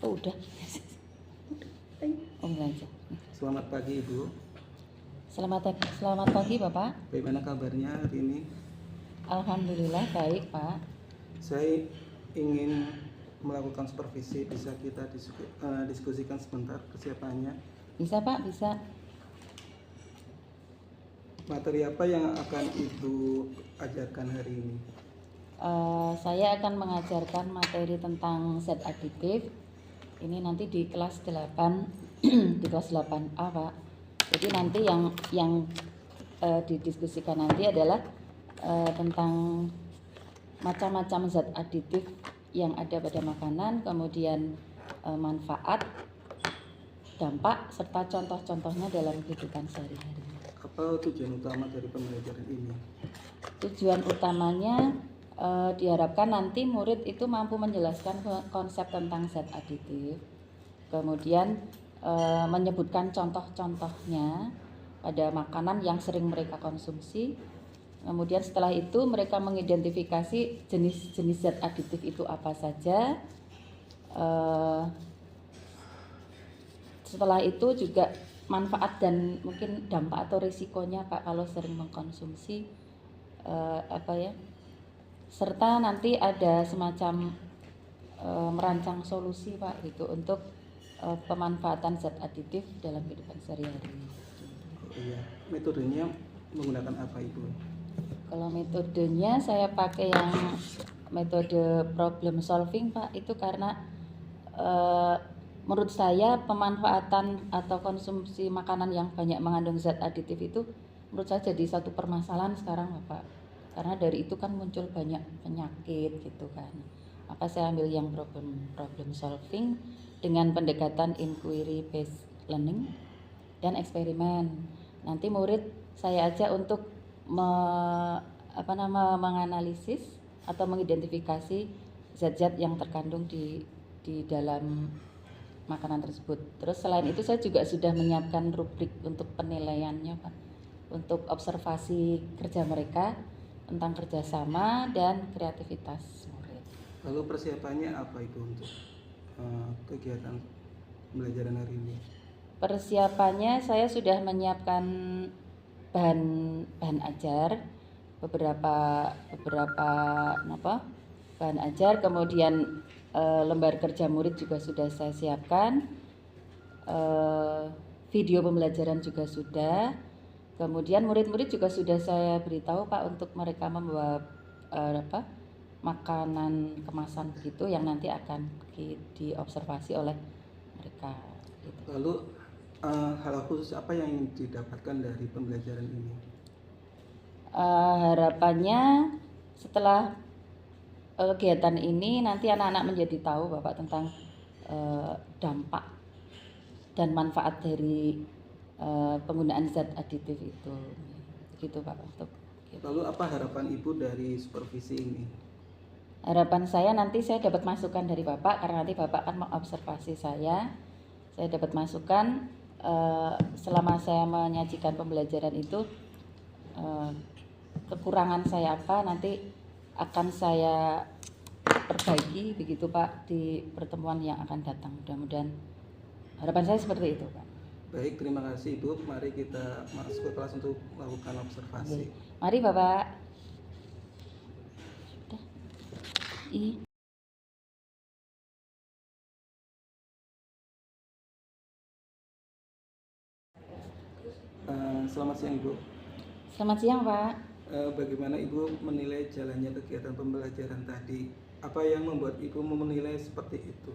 Oh udah. Oh aja. Selamat pagi Ibu. Selamat pagi Bapak. Bagaimana kabarnya hari ini? Alhamdulillah baik Pak. Saya ingin melakukan supervisi, bisa kita diskusikan sebentar kesiapannya? Bisa Pak, bisa. Materi apa yang akan Ibu ajarkan hari ini? Saya akan mengajarkan materi tentang zat aditif. Ini nanti di kelas 8 di kelas 8A Pak. Jadi nanti yang didiskusikan nanti adalah tentang macam-macam zat aditif yang ada pada makanan, kemudian manfaat, dampak, serta contoh-contohnya dalam kehidupan sehari-hari. Apa tujuan utama dari pembelajaran ini? Tujuan utamanya diharapkan nanti murid itu mampu menjelaskan konsep tentang zat aditif, kemudian menyebutkan contoh-contohnya pada makanan yang sering mereka konsumsi. Kemudian setelah itu mereka mengidentifikasi jenis-jenis zat aditif itu apa saja. Setelah itu juga manfaat dan mungkin dampak atau risikonya Pak kalau sering mengkonsumsi serta nanti ada semacam merancang solusi Pak gitu untuk pemanfaatan zat aditif dalam kehidupan sehari-hari. Oh iya, metodenya menggunakan apa Ibu? Kalau metodenya saya pakai yang metode problem solving Pak, itu karena menurut saya pemanfaatan atau konsumsi makanan yang banyak mengandung zat aditif itu menurut saya jadi satu permasalahan sekarang Pak, karena dari itu kan muncul banyak penyakit gitu kan. Maka saya ambil yang problem solving dengan pendekatan inquiry based learning dan eksperimen. Nanti murid saya ajak untuk menganalisis atau mengidentifikasi zat-zat yang terkandung di dalam makanan tersebut. Terus selain itu saya juga sudah menyiapkan rubrik untuk penilaiannya Pak, untuk observasi kerja mereka tentang kerjasama dan kreativitas murid. Lalu persiapannya apa Ibu untuk kegiatan pembelajaran hari ini? Persiapannya saya sudah menyiapkan bahan ajar, beberapa bahan ajar, kemudian lembar kerja murid juga sudah saya siapkan, video pembelajaran juga sudah, kemudian murid-murid juga sudah saya beritahu Pak untuk mereka membawa makanan kemasan begitu yang nanti akan diobservasi oleh mereka gitu. Lalu hal khusus apa yang ingin didapatkan dari pembelajaran ini? Harapannya setelah kegiatan ini nanti anak-anak menjadi tahu Bapak tentang dampak dan manfaat dari penggunaan zat aditif itu, gitu Pak. Untuk gitu. Lalu apa harapan Ibu dari supervisi ini? Harapan saya nanti saya dapat masukan dari Bapak, karena nanti Bapak akan mengobservasi saya dapat masukan selama saya menyajikan pembelajaran itu, kekurangan saya apa nanti akan saya perbaiki begitu Pak di pertemuan yang akan datang. Mudah-mudahan harapan saya seperti itu Pak. Baik, terima kasih Ibu. Mari kita masuk ke kelas untuk melakukan observasi. Mari Bapak. Selamat siang Ibu. Selamat siang Pak. Bagaimana Ibu menilai jalannya kegiatan pembelajaran tadi? Apa yang membuat Ibu menilai seperti itu?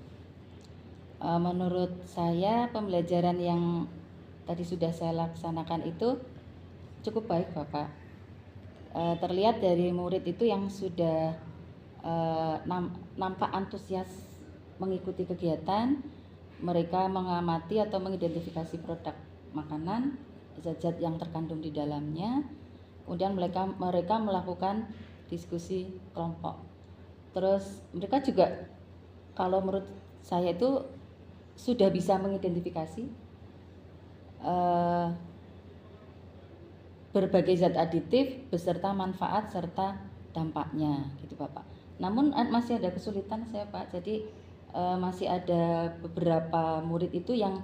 Menurut saya pembelajaran yang tadi sudah saya laksanakan itu cukup baik Bapak. Terlihat dari murid itu yang sudah nampak antusias mengikuti kegiatan, mereka mengamati atau mengidentifikasi produk makanan, zat-zat yang terkandung di dalamnya, kemudian mereka melakukan diskusi kelompok. Terus mereka juga kalau menurut saya itu sudah bisa mengidentifikasi berbagai zat aditif beserta manfaat serta dampaknya gitu Bapak. Namun masih ada kesulitan saya Pak, jadi masih ada beberapa murid itu yang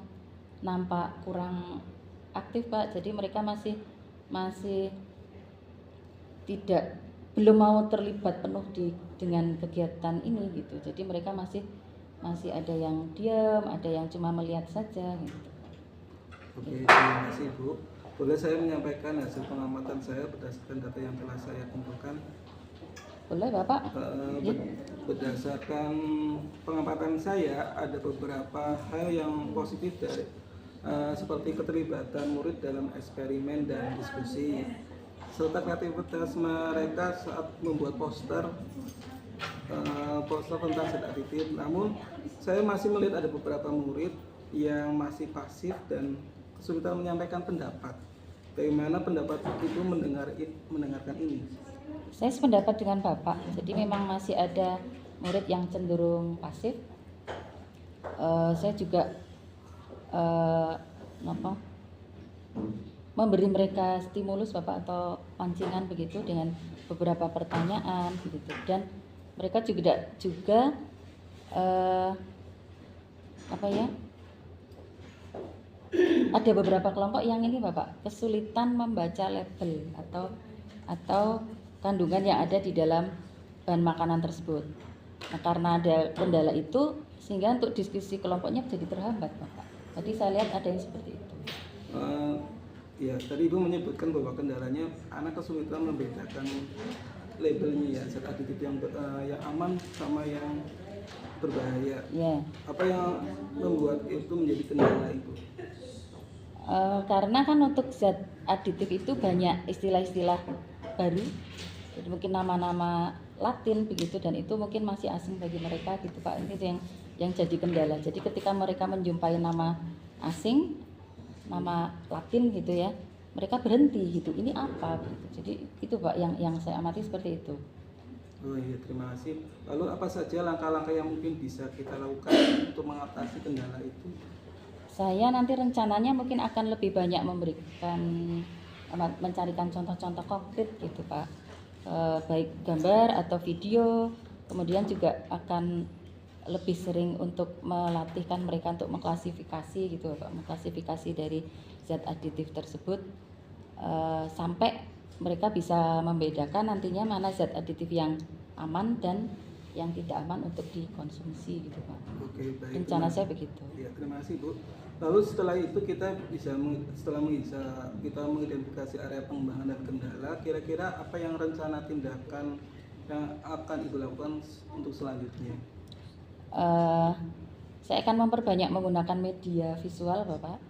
nampak kurang aktif Pak. Jadi mereka masih tidak belum mau terlibat penuh dengan kegiatan ini gitu. Jadi mereka masih ada yang diam, ada yang cuma melihat saja gitu. Oke, terima kasih Bu. Boleh saya menyampaikan hasil pengamatan saya berdasarkan data yang telah saya kumpulkan? Boleh Bapak? Ya. Berdasarkan pengamatan saya ada beberapa hal yang positif dari seperti keterlibatan murid dalam eksperimen dan diskusi, serta kreativitas mereka saat membuat poster tentang zat aditif. Namun saya masih melihat ada beberapa murid yang masih pasif dan kesulitan menyampaikan pendapat. Bagaimana pendapat Ibu mendengarkan ini? Saya sependapat dengan Bapak. Jadi memang masih ada murid yang cenderung pasif. Saya juga memberi mereka stimulus Bapak atau pancingan begitu dengan beberapa pertanyaan begitu, dan mereka juga ada beberapa kelompok yang ini Bapak kesulitan membaca label atau kandungan yang ada di dalam bahan makanan tersebut. Nah, karena ada kendala itu sehingga untuk diskusi kelompoknya jadi terhambat Bapak. Tadi saya lihat ada yang seperti itu. Ya, tadi Ibu menyebutkan bahwa kendalanya anak kesulitan membedakan labelnya ya, zat aditif yang aman sama yang berbahaya. Yeah. Apa yang membuat itu menjadi kendala Ibu? Karena kan untuk zat aditif itu banyak istilah-istilah baru, jadi mungkin nama-nama Latin begitu, dan itu mungkin masih asing bagi mereka gitu Pak. Ini yang jadi kendala. Jadi ketika mereka menjumpai nama asing, nama Latin gitu ya, mereka berhenti gitu, ini apa gitu. Jadi itu Pak yang saya amati seperti itu. Oh iya, terima kasih. Lalu apa saja langkah-langkah yang mungkin bisa kita lakukan untuk mengatasi kendala itu? Saya nanti rencananya mungkin akan lebih banyak mencarikan contoh-contoh konkret gitu Pak, baik gambar atau video. Kemudian juga akan lebih sering untuk melatihkan mereka untuk mengklasifikasi gitu Pak, mengklasifikasi dari zat aditif tersebut, sampai mereka bisa membedakan nantinya mana zat aditif yang aman dan yang tidak aman untuk dikonsumsi gitu Pak. Oke, baik. Rencana saya begitu. Ya, terima kasih Bu. Lalu setelah itu kita setelah kita mengidentifikasi area pengembangan dan kendala, kira-kira apa yang rencana tindakan yang akan Ibu lakukan untuk selanjutnya? Saya akan memperbanyak menggunakan media visual Bapak,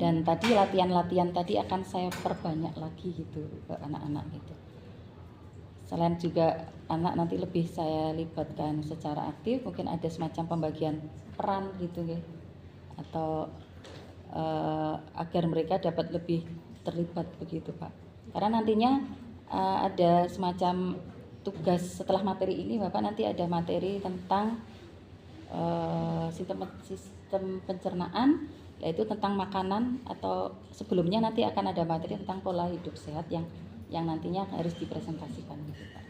dan tadi latihan tadi akan saya perbanyak lagi gitu ke anak-anak gitu. Selain juga anak nanti lebih saya libatkan secara aktif, mungkin ada semacam pembagian peran gitu ya, atau agar mereka dapat lebih terlibat begitu Pak. Karena nantinya ada semacam tugas setelah materi ini Bapak, nanti ada materi tentang sistem pencernaan, yaitu tentang makanan, atau sebelumnya nanti akan ada materi tentang pola hidup sehat yang nantinya harus dipresentasikan gitu Pak.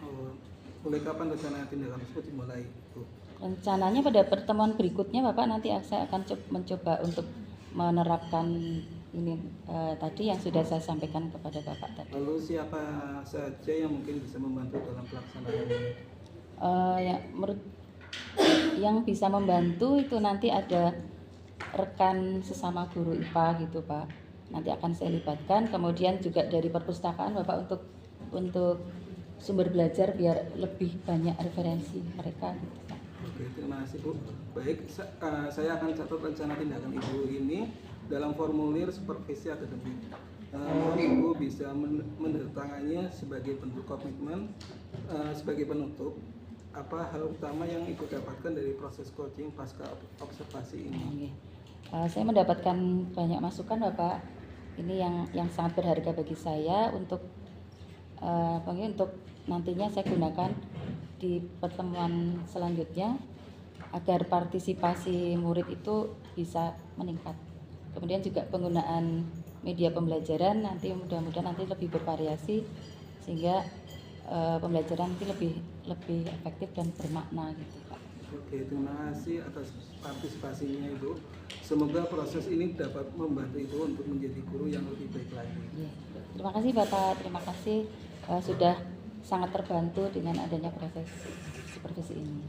Mulai kapan rencana tindakan tersebut dimulai Bu? Rencananya pada pertemuan berikutnya Bapak, nanti saya akan mencoba untuk menerapkan ini tadi yang sudah saya sampaikan kepada Bapak tadi. Lalu siapa saja yang mungkin bisa membantu dalam pelaksanaannya? Yang bisa membantu itu nanti ada rekan sesama guru IPA gitu Pak, nanti akan saya libatkan. Kemudian juga dari perpustakaan Bapak untuk sumber belajar biar lebih banyak referensi mereka gitu Pak. Oke, terima kasih Bu. Baik, saya akan catat rencana tindakan Ibu ini dalam formulir supervisi akademik. Mohon Ibu bisa menandatangani sebagai bentuk komitmen. Sebagai penutup, apa hal utama yang Ibu dapatkan dari proses coaching pasca observasi ini? Saya mendapatkan banyak masukan Bapak. Ini yang sangat berharga bagi saya untuk nantinya saya gunakan di pertemuan selanjutnya agar partisipasi murid itu bisa meningkat. Kemudian juga penggunaan media pembelajaran nanti mudah-mudahan nanti lebih bervariasi sehingga pembelajaran nanti lebih efektif dan bermakna gitu Pak. Oke, terima kasih atas partisipasinya Ibu. Semoga proses ini dapat membantu Ibu untuk menjadi guru yang lebih baik lagi. Iya. Terima kasih Bapak, terima kasih sudah sangat terbantu dengan adanya proses supervisi ini.